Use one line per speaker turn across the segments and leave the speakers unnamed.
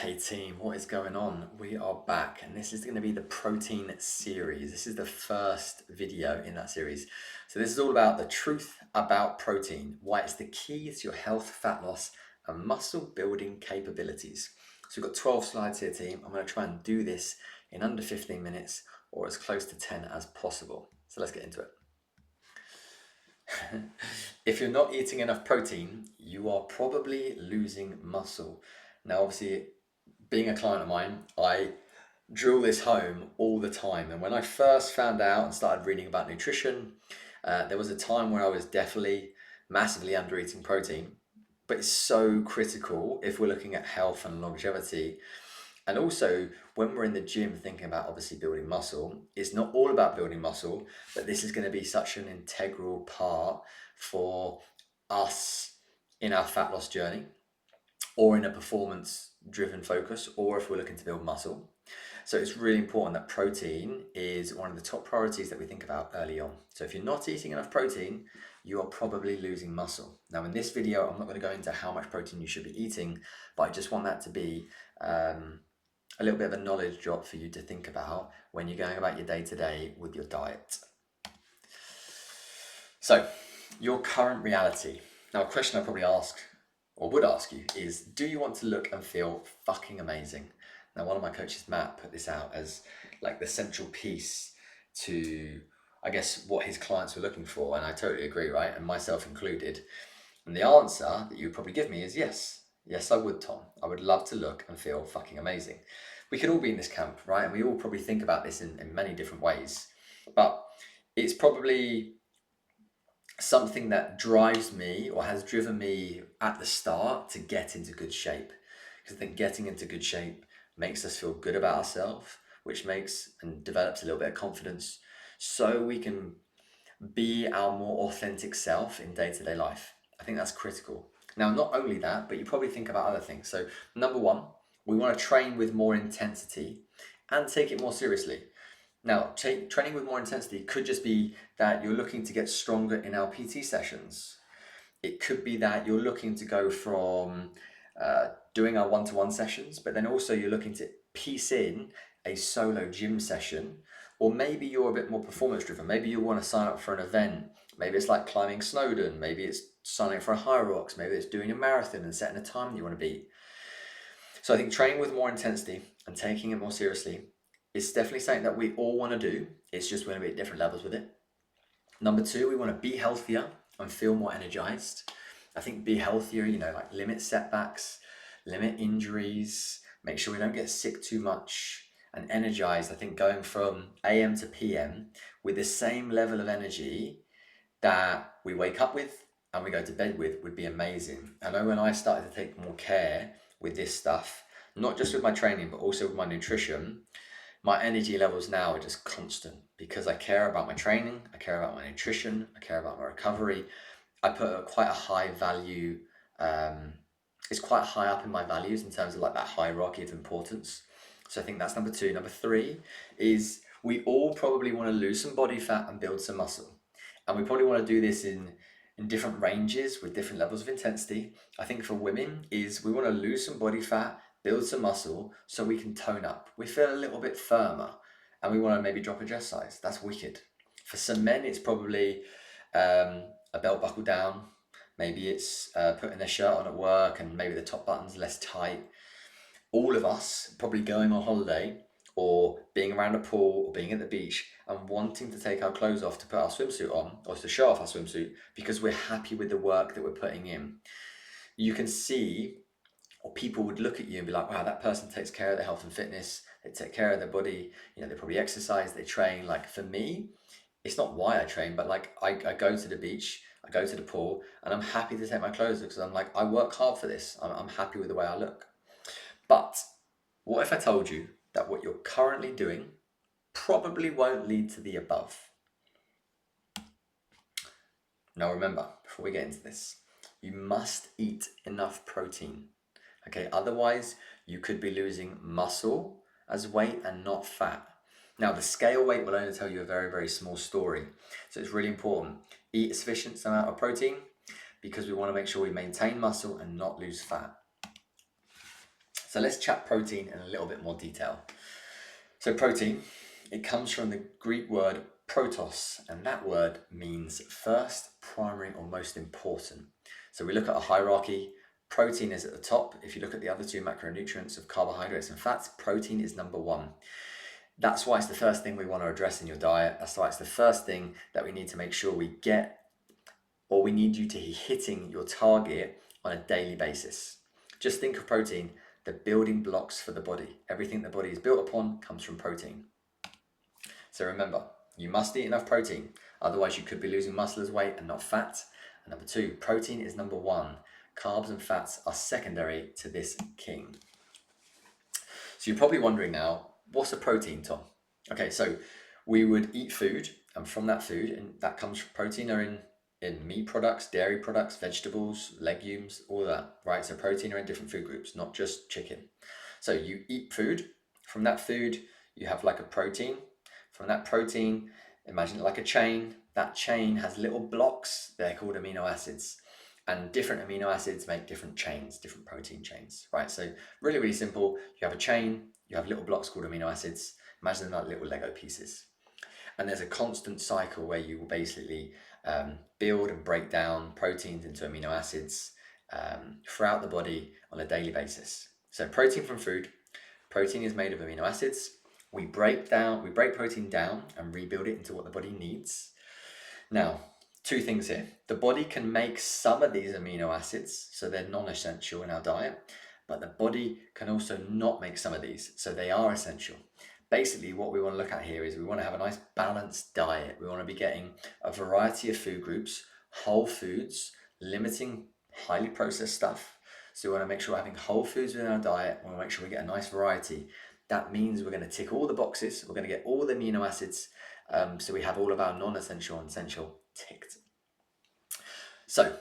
Hey team, what is going on? We are back and this is going to be the protein series. This is the first video in that series. So this is all about the truth about protein, why it's the key to your health, fat loss and muscle building capabilities. So we've got 12 slides here team. I'm going to try and do this in under 15 minutes or as close to 10 as possible. So let's get into it. If you're not eating enough protein, you are probably losing muscle. Now obviously, being a client of mine, I drill this home all the time. And when I first found out and started reading about nutrition, there was a time where I was definitely massively under eating protein. But it's so critical if we're looking at health and longevity. And also, when we're in the gym thinking about obviously building muscle, it's not all about building muscle, but this is going to be such an integral part for us in our fat loss journey or in a performance driven focus, or if we're looking to build muscle. So it's really important that protein is one of the top priorities that we think about early on. So if you're not eating enough protein, you are probably losing muscle. Now in this video, I'm not going to go into how much protein you should be eating, but I just want that to be a little bit of a knowledge drop for you to think about when you're going about your day-to-day with your diet. So your current reality. Now a question I probably ask or would ask you is, do you want to look and feel fucking amazing? Now, one of my coaches, Matt, put this out as like the central piece to, I guess, what his clients were looking for. And I totally agree, right? And myself included. And the answer that you would probably give me is yes. Yes, I would, Tom. I would love to look and feel fucking amazing. We could all be in this camp, right? And we all probably think about this in many different ways. But it's probably something that drives me or has driven me at the start to get into good shape. Because I think getting into good shape makes us feel good about ourselves, which makes and develops a little bit of confidence so we can be our more authentic self in day-to-day life. I think that's critical. Now, not only that, but you probably think about other things. So number one, we want to train with more intensity and take it more seriously. Now, training with more intensity could just be that you're looking to get stronger in our PT sessions. It could be that you're looking to go from doing our one-to-one sessions, but then also you're looking to piece in a solo gym session, or maybe you're a bit more performance driven. Maybe you want to sign up for an event. Maybe it's like climbing Snowdon. Maybe it's signing up for a High Rocks. Maybe it's doing a marathon and setting a time that you want to beat. So I think training with more intensity and taking it more seriously is definitely something that we all want to do. It's just going to be at different levels with it. Number two, we want to be healthier and feel more energized. I think be healthier, like limit setbacks, limit injuries, make sure we don't get sick too much, and energized. I think going from AM to PM with the same level of energy that we wake up with and we go to bed with would be amazing. I know when I started to take more care with this stuff, not just with my training, but also with my nutrition, my energy levels now are just constant because I care about my training, I care about my nutrition, I care about my recovery. I put quite a high value, it's quite high up in my values in terms of like that hierarchy of importance. So I think that's number two. Number three is we all probably want to lose some body fat and build some muscle. And we probably want to do this in different ranges with different levels of intensity. I think for women is we want to lose some body fat, build some muscle so we can tone up. We feel a little bit firmer and we want to maybe drop a dress size. That's wicked. For some men, it's probably a belt buckle down. Maybe it's putting their shirt on at work and maybe the top button's less tight. All of us probably going on holiday or being around a pool or being at the beach and wanting to take our clothes off to put our swimsuit on or to show off our swimsuit because we're happy with the work that we're putting in. You can see, or people would look at you and be like, wow, that person takes care of their health and fitness, they take care of their body, they probably exercise, they train. Like for me, it's not why I train, but like I go to the beach, I go to the pool and I'm happy to take my clothes off because I'm like, I work hard for this. I'm happy with the way I look. But what if I told you that what you're currently doing probably won't lead to the above? Now remember, before we get into this, you must eat enough protein. Okay, otherwise you could be losing muscle as weight and not fat. Now the scale weight will only tell you a very, very small story. So it's really important. Eat a sufficient amount of protein because we want to make sure we maintain muscle and not lose fat. So let's chat protein in a little bit more detail. So protein, it comes from the Greek word protos, and that word means first, primary, or most important. So we look at a hierarchy. Protein is at the top. If you look at the other two macronutrients of carbohydrates and fats, protein is number one. That's why it's the first thing we want to address in your diet. That's why it's the first thing that we need to make sure we get, or we need you to be hitting your target on a daily basis. Just think of protein, the building blocks for the body. Everything the body is built upon comes from protein. So remember, you must eat enough protein, otherwise you could be losing muscle as weight and not fat. And number two, protein is number one. Carbs and fats are secondary to this king. So you're probably wondering now, what's a protein, Tom? Okay, so we would eat food, and from that food, and that comes from protein are in meat products, dairy products, vegetables, legumes, all that, right? So protein are in different food groups, not just chicken. So you eat food. From that food, you have like a protein. From that protein, imagine it like a chain. That chain has little blocks. They're called amino acids. And different amino acids make different chains, different protein chains, right? So really, really simple. You have a chain, you have little blocks called amino acids. Imagine them like little Lego pieces. And there's a constant cycle where you will basically build and break down proteins into amino acids throughout the body on a daily basis. So protein from food, protein is made of amino acids. We break protein down and rebuild it into what the body needs. Now, two things here. The body can make some of these amino acids, so they're non-essential in our diet, but the body can also not make some of these, so they are essential. Basically, what we want to look at here is we want to have a nice balanced diet. We want to be getting a variety of food groups, whole foods, limiting highly processed stuff. So we want to make sure we're having whole foods within our diet. We want to make sure we get a nice variety. That means we're going to tick all the boxes. We're going to get all the amino acids. So we have all of our non-essential and essential ticked. So,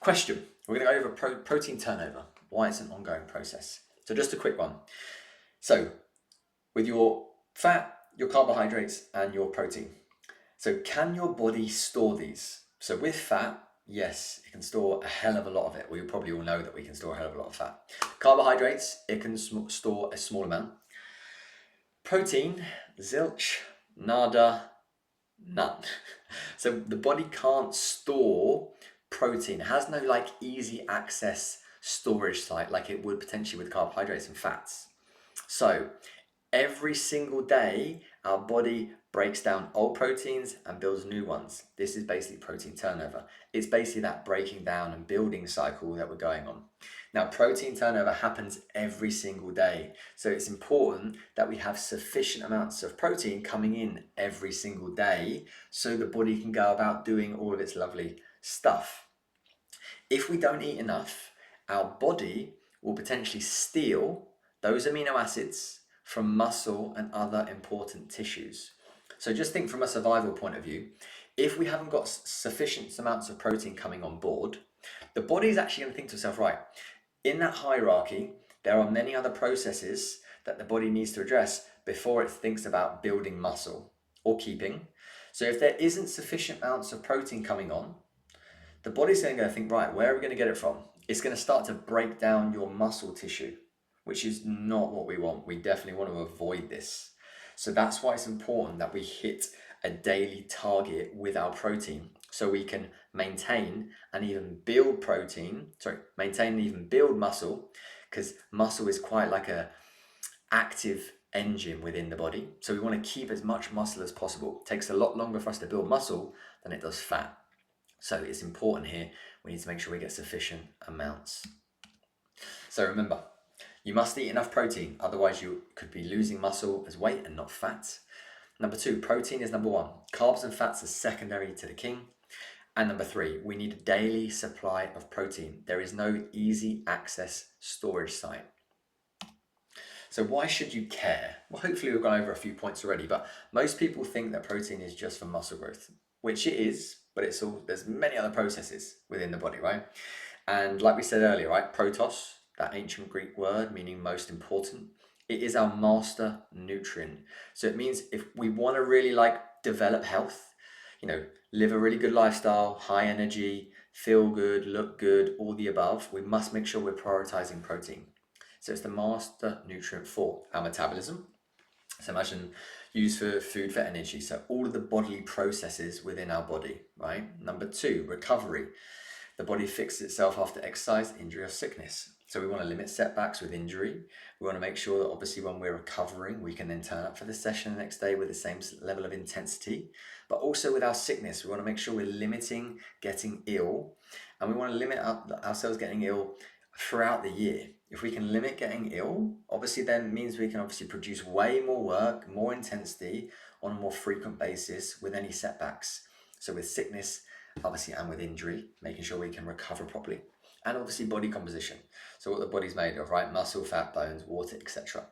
question. We're going to go over protein turnover, why it's an ongoing process. So just a quick one. So with your fat, your carbohydrates, and your protein. So can your body store these? So with fat, yes, it can store a hell of a lot of it. We probably all know that we can store a hell of a lot of fat. Carbohydrates, it can store a small amount. Protein, zilch, nada, none. So the body can't store protein. It has no like easy access storage site like it would potentially with carbohydrates and fats. So every single day, our body breaks down old proteins and builds new ones. This is basically protein turnover. It's basically that breaking down and building cycle that we're going on. Now, protein turnover happens every single day. So it's important that we have sufficient amounts of protein coming in every single day so the body can go about doing all of its lovely stuff. If we don't eat enough, our body will potentially steal those amino acids from muscle and other important tissues. So just think from a survival point of view, if we haven't got sufficient amounts of protein coming on board, the body is actually going to think to itself, right, in that hierarchy, there are many other processes that the body needs to address before it thinks about building muscle or keeping. So if there isn't sufficient amounts of protein coming on, the body's going to think, right, where are we going to get it from? It's going to start to break down your muscle tissue, which is not what we want. We definitely want to avoid this. So that's why it's important that we hit a daily target with our protein so we can maintain and even build muscle, because muscle is quite like a active engine within the body. So we want to keep as much muscle as possible. It takes a lot longer for us to build muscle than it does fat. So it's important here, we need to make sure we get sufficient amounts. So remember, you must eat enough protein, otherwise you could be losing muscle as weight and not fat. Number two, protein is number one. Carbs and fats are secondary to the king. And number three, we need a daily supply of protein. There is no easy access storage site. So why should you care? Well, hopefully we've gone over a few points already, but most people think that protein is just for muscle growth, which it is, but there's many other processes within the body, right? And like we said earlier, right, protos, that ancient Greek word meaning most important, it is our master nutrient. So it means if we want to really develop health, live a really good lifestyle, high energy, feel good, look good, all the above, we must make sure we're prioritizing protein. So it's the master nutrient for our metabolism. So imagine used for food for energy. So all of the bodily processes within our body, right? Number 2, recovery. The body fixes itself after exercise, injury, or sickness. So we want to limit setbacks with injury. We want to make sure that obviously when we're recovering, we can then turn up for the session the next day with the same level of intensity. But also with our sickness, we want to make sure we're limiting getting ill. And we want to limit ourselves getting ill throughout the year. If we can limit getting ill, obviously then means we can obviously produce way more work, more intensity on a more frequent basis with any setbacks. So with sickness, obviously, and with injury, making sure we can recover properly. And obviously body composition. So what the body's made of, right? Muscle, fat, bones, water, etc.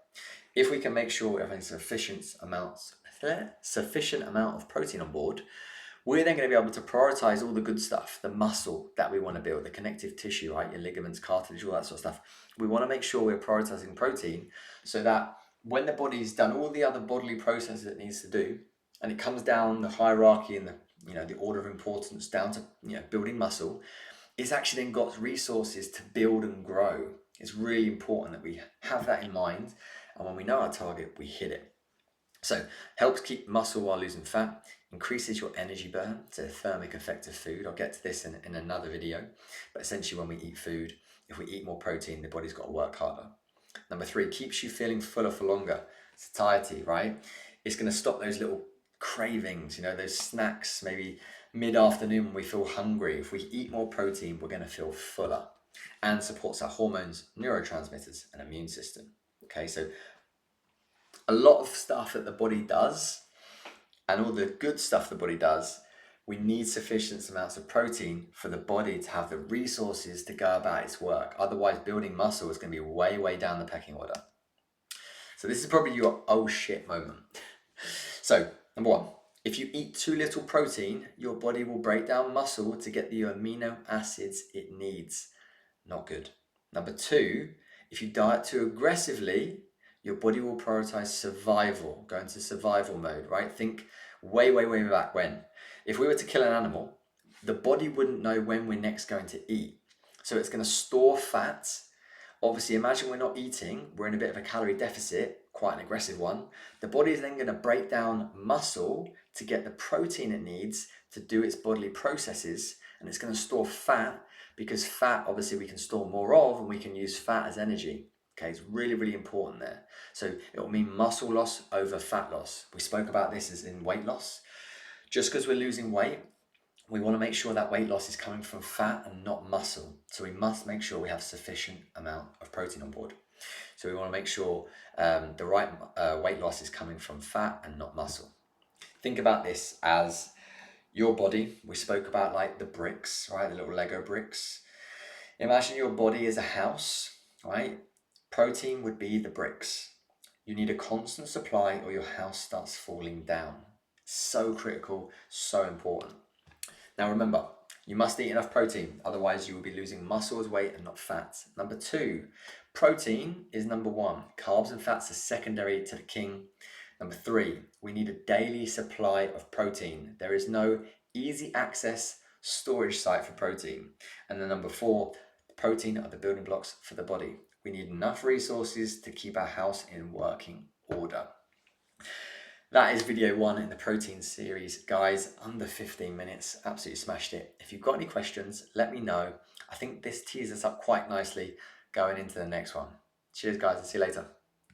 If we can make sure we're having sufficient amount of protein on board, we're then going to be able to prioritize all the good stuff, the muscle that we want to build, the connective tissue, right? Your ligaments, cartilage, all that sort of stuff. We want to make sure we're prioritizing protein so that when the body's done all the other bodily processes it needs to do, and it comes down the hierarchy and the order of importance down to building muscle, it's actually then got resources to build and grow. It's really important that we have that in mind, and when we know our target, we hit it. So helps keep muscle while losing fat, increases your energy burn, so the thermic effect of food. I'll get to this in another video, but essentially when we eat food, if we eat more protein, the body's got to work harder. Number 3, keeps you feeling fuller for longer. Satiety, right? It's going to stop those little cravings, those snacks, maybe mid-afternoon when we feel hungry. If we eat more protein, we're going to feel fuller, and supports our hormones, neurotransmitters, and immune system. Okay, so a lot of stuff that the body does and all the good stuff the body does, we need sufficient amounts of protein for the body to have the resources to go about its work. Otherwise, building muscle is going to be way, way down the pecking order. So this is probably your oh shit moment. So, number 1, if you eat too little protein, your body will break down muscle to get the amino acids it needs. Not good. Number 2, if you diet too aggressively, your body will prioritize survival, go into survival mode, right? Think way, way, way back when. If we were to kill an animal, the body wouldn't know when we're next going to eat. So it's going to store fat. Obviously, imagine we're not eating, we're in a bit of a calorie deficit, quite an aggressive one. The body is then going to break down muscle to get the protein it needs to do its bodily processes, and it's going to store fat because fat, obviously, we can store more of, and we can use fat as energy. Okay, it's really, really important there. So it will mean muscle loss over fat loss. We spoke about this as in weight loss. Just because we're losing weight, we want to make sure that weight loss is coming from fat and not muscle. So we must make sure we have sufficient amount of protein on board. So we want to make sure the right weight loss is coming from fat and not muscle. Think about this as your body. We spoke about like the bricks, right? The little Lego bricks. Imagine your body is a house, right? Protein would be the bricks. You need a constant supply or your house starts falling down. So critical, so important. Now remember, you must eat enough protein, otherwise you will be losing muscle as weight and not fat. Number 2, protein is number 1. Carbs and fats are secondary to the king. Number 3, we need a daily supply of protein. There is no easy access storage site for protein. And then number 4, protein are the building blocks for the body. We need enough resources to keep our house in working order. That is video 1 in the protein series. Guys, under 15 minutes, absolutely smashed it. If you've got any questions, let me know. I think this tees us up quite nicely going into the next one. Cheers guys, and see you later.